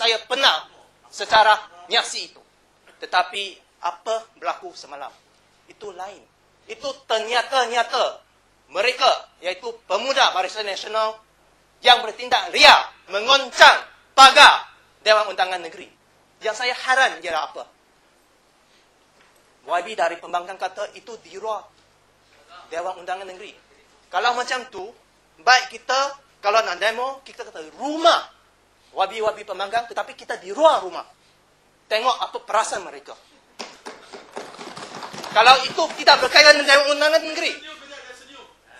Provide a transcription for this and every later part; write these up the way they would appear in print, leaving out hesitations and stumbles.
saya pernah secara nyaksi itu. Tetapi apa berlaku semalam? Itu lain. Itu ternyata-nyata mereka, iaitu pemuda Barisan Nasional yang bertindak ria, mengoncang pagar Dewan Undangan Negeri. Yang saya heran ialah apa? YB dari pembangkang kata itu di luar Dewan Undangan Negeri. Kalau macam tu, baik kita, kalau nak demo, kita kata rumah YB pembangkang, tetapi kita di luar rumah. Tengok apa perasaan mereka. Kalau itu tidak berkaitan dengan Dewan Undangan Negeri.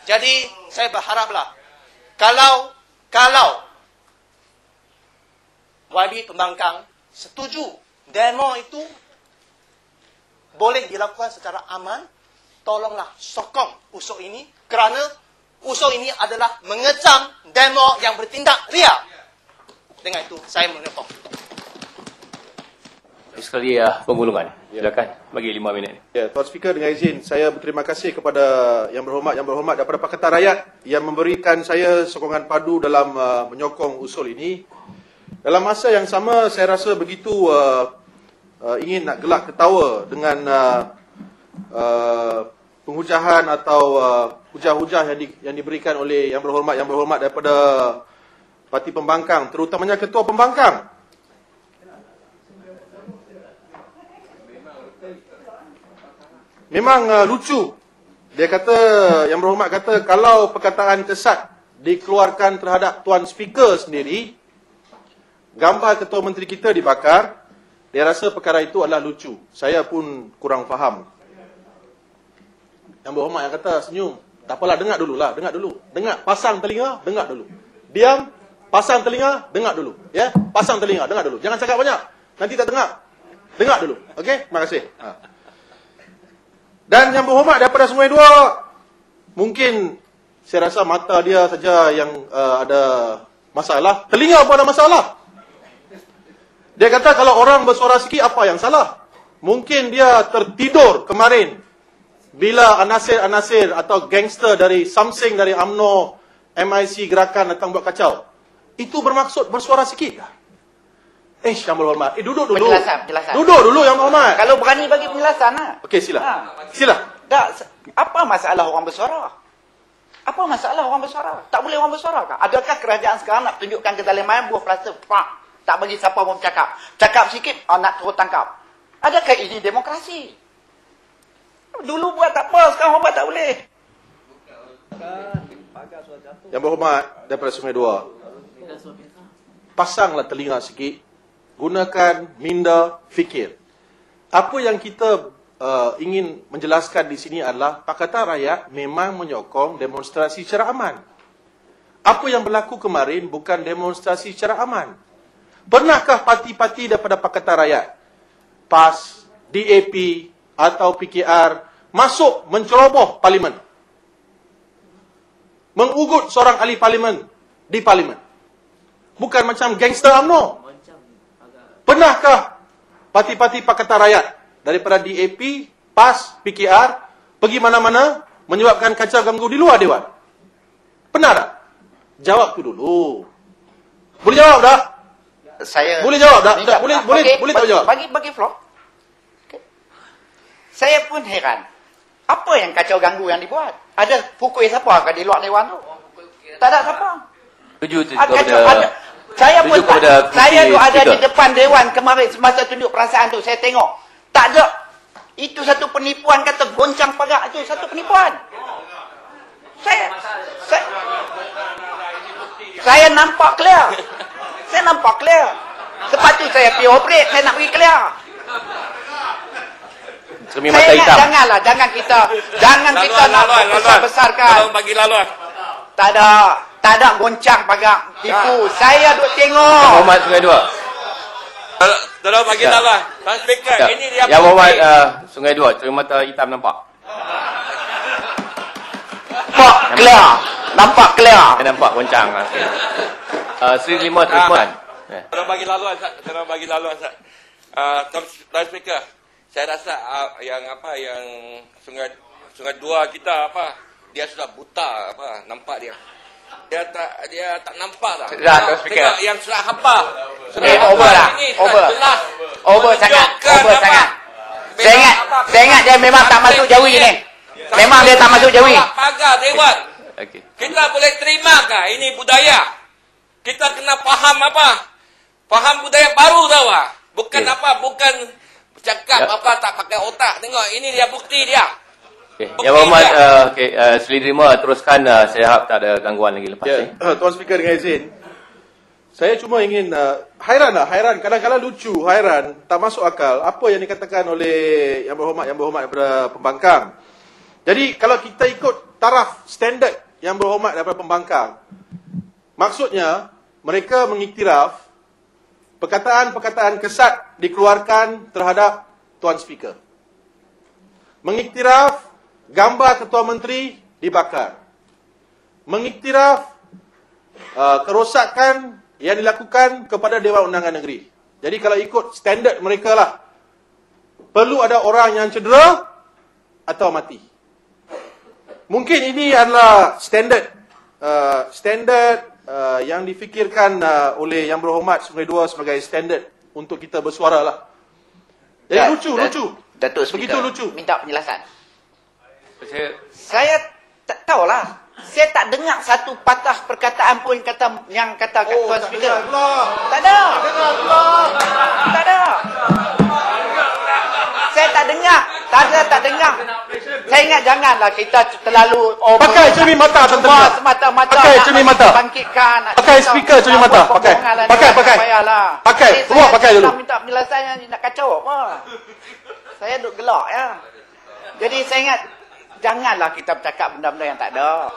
Jadi, saya berharaplah, kalau YB pembangkang setuju demo itu boleh dilakukan secara aman, tolonglah sokong usul ini, kerana usul ini adalah mengecam demo yang bertindak ria. Dengan itu, saya menyokong. Sekali pengulungan. Silakan bagi 5 minit. Ya, Tuan Speaker, dengan izin saya berterima kasih kepada yang berhormat daripada Pakatan Rakyat yang memberikan saya sokongan padu dalam menyokong usul ini. Dalam masa yang sama, saya rasa begitu ingin nak gelak ketawa dengan penghujahan atau hujah-hujah yang diberikan oleh yang berhormat daripada parti pembangkang, terutamanya ketua pembangkang. Memang lucu. Dia kata, yang berhormat kata, kalau perkataan kesat dikeluarkan terhadap Tuan Speaker sendiri, gambar ketua menteri kita dibakar, dia rasa perkara itu adalah lucu. Saya pun kurang faham. Yang berhormat yang kata senyum. Tak apalah, dengar dulu. Dengar, pasang telinga, dengar dulu. Diam, pasang telinga, dengar dulu. Ya, pasang telinga, dengar dulu. Jangan cakap banyak. Nanti tak dengar. Dengar dulu. Okey, terima kasih. Dan yang berhormat daripada Sungai Dua, mungkin saya rasa mata dia saja yang ada masalah. Telinga pun ada masalah. Dia kata kalau orang bersuara sikit, apa yang salah? Mungkin dia tertidur kemarin bila anasir-anasir atau gangster dari Samsing, dari UMNO, MIC Gerakan datang buat kacau. Itu bermaksud bersuara sikit. Yang berhormat. Duduk dulu. Penjelasan. Duduk dulu yang berhormat. Kalau berani bagi penjelasan lah. Okey, sila. Sila. Apa masalah orang bersuara? Apa masalah orang bersuara? Tak boleh orang bersuara kah? Adakah kerajaan sekarang nak tunjukkan kezaliman buah plaster? Tak bagi siapa pun cakap. Cakap sikit, nak terus tangkap. Adakah ini demokrasi? Dulu buat tak apa, sekarang buat tak boleh. Yang berhormat daripada Sungai Dua, pasanglah telinga sikit. Gunakan minda fikir. Apa yang kita ingin menjelaskan di sini adalah Pakatan Rakyat memang menyokong demonstrasi secara aman. Apa yang berlaku kemarin bukan demonstrasi secara aman. Pernahkah parti-parti daripada Pakatan Rakyat, PAS, DAP atau PKR masuk menceroboh parlimen? Mengugut seorang ahli parlimen di parlimen? Bukan macam gangster UMNO. Pernahkah parti-parti Pakatan Rakyat daripada DAP, PAS, PKR pergi mana-mana menyebabkan kacau ganggu di luar Dewan? Pernah tak? Jawab tu dulu. Boleh jawab tak? Boleh jawab tak? Boleh tak jawab? Bagi floor. Okay. Saya pun heran. Apa yang kacau ganggu yang dibuat? Ada pukul siapa di luar Dewan tu? Tak ada siapa. Saya pun saya ada di depan Dewan kemarin semasa tunjuk perasaan tu, saya tengok. Tak ada. Itu satu penipuan, kata goncang pagar itu satu penipuan. Saya nampak clear. Sepatutnya saya pergi operate, saya nak pergi clear. Jangan kita nak besar-besarkan. Tolong bagi laluan. Tak ada goncang pagar tipu. Saya duk tengok. Muhammad Sungai Dua. Tolong bagi laluan. Tuan Speaker, ini dia. Yang Muhammad Sungai Dua, cermata hitam nampak. Nampak clear. Saya nampak goncang. Sri 5 teruskan. Tolong bagi laluan. Tuan Speaker, saya rasa yang Sungai Dua kita dia sudah buta nampak dia. Dia tak nampak tak? Tuan Speaker. Tengok yang sudah hafal. over lah. Over sangat. Over sangat. Saya ingat dia memang tak masuk jawi ni. Memang dia tak masuk jawi. Pagar lewat. Okey. Kita boleh terimakah ini budaya? Kita kena faham apa? Faham budaya baru tau ah. Bukan bukan cakap apa tak pakai otak. Tengok ini dia bukti dia. Okey. Yang Berhormat Seri Terima teruskan, saya harap tak ada gangguan lagi lepas ni. Tuan Speaker dengan izin. Saya cuma ingin hairan. Kadang-kadang lucu, hairan, tak masuk akal apa yang dikatakan oleh Yang Berhormat daripada Pembangkang. Jadi kalau kita ikut taraf standard Yang Berhormat daripada Pembangkang, maksudnya mereka mengiktiraf perkataan-perkataan kesat dikeluarkan terhadap Tuan Speaker. Mengiktiraf gambar Ketua Menteri dibakar. Mengiktiraf kerosakan yang dilakukan kepada Dewan Undangan Negeri. Jadi kalau ikut standard mereka lah, perlu ada orang yang cedera atau mati. Mungkin ini adalah standard yang difikirkan oleh Yang Berhormat Sungai Dua sebagai standard untuk kita bersuara lah. Jadi lucu. Datuk Begitu Speaker, lucu. minta penjelasan. Saya Saya tak tahulah. Saya tak dengar satu patah perkataan pun yang kata Tuan Speaker. Tak ada. Tak ada. Saya tak dengar. Tak dengar. Saya ingat janganlah kita terlalu Pakai cermin mata semua tentang. semata-mata Pakai nak cermin mata. bangkitkan. Pakai speaker cermin mata. Pakai. Pakai. Keluar pakai dulu. Saya minta penjelasan yang nak kacau apa. Saya duduk gelak ya. Jadi saya ingat janganlah kita bercakap benda-benda yang tak ada.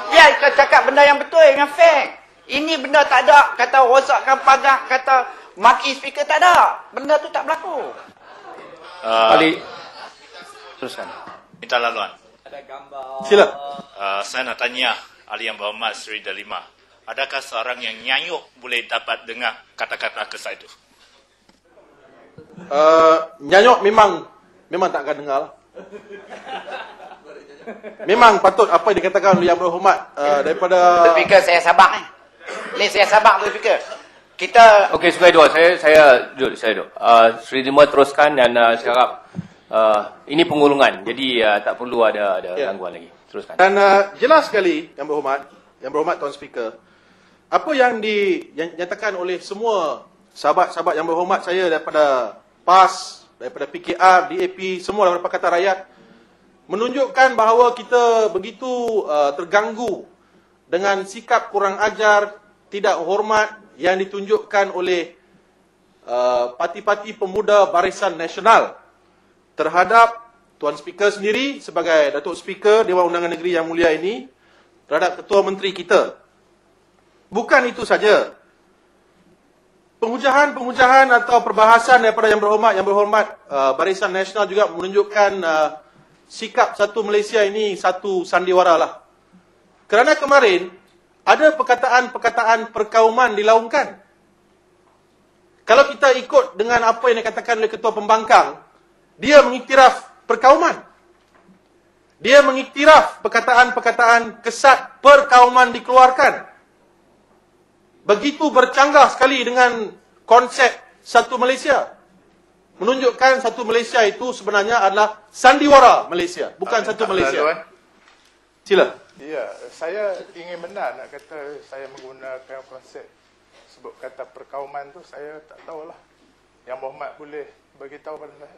Biar kita cakap benda yang betul, yang fact. Ini benda tak ada. Kata rosakkan pagar, kata maki speaker, tak ada. Benda tu tak berlaku. kali teruskan. Minta laluan. Sila. Saya nak tanya Ahli Yang Berhormat Seri Delima. Adakah seorang yang nyayuk boleh dapat dengar kata-kata kesat itu? Nyanyok memang tak akan dengar lah. Memang patut apa yang dikatakan oleh Yang Berhormat daripada Speaker, saya sabar ni. Ni saya sabar tu speaker. Kita Okey, Sungai Dua, saya duduk. Seri Terima teruskan dan saya harap ini pengulungan. Jadi tak perlu ada gangguan lagi. Teruskan. Dan jelas sekali Yang Berhormat Tuan Speaker, apa yang dinyatakan oleh semua sahabat-sahabat Yang Berhormat saya daripada PAS, daripada PKR, DAP, semua daripada Pakatan Rakyat, menunjukkan bahawa kita begitu terganggu dengan sikap kurang ajar, tidak hormat yang ditunjukkan oleh parti-parti pemuda Barisan Nasional terhadap Tuan Speaker sendiri sebagai Datuk Speaker Dewan Undangan Negeri Yang Mulia ini, terhadap Ketua Menteri kita. Bukan itu saja. Pengujahan atau perbahasan daripada Yang Berhormat Barisan Nasional juga menunjukkan sikap satu Malaysia ini satu sandiwara lah. Kerana kemarin ada perkataan-perkataan perkauman dilaungkan. Kalau kita ikut dengan apa yang dikatakan oleh Ketua Pembangkang, dia mengiktiraf perkauman. Dia mengiktiraf perkataan-perkataan kesat perkauman dikeluarkan. Begitu bercanggah sekali dengan konsep satu Malaysia. Menunjukkan satu Malaysia itu sebenarnya adalah sandiwara Malaysia, bukan satu Malaysia. Sila. Ya, saya ingin benar nak kata saya menggunakan konsep sebut kata perkauman tu, saya tak tahulah. Yang Berhormat boleh bagi tahu pada saya.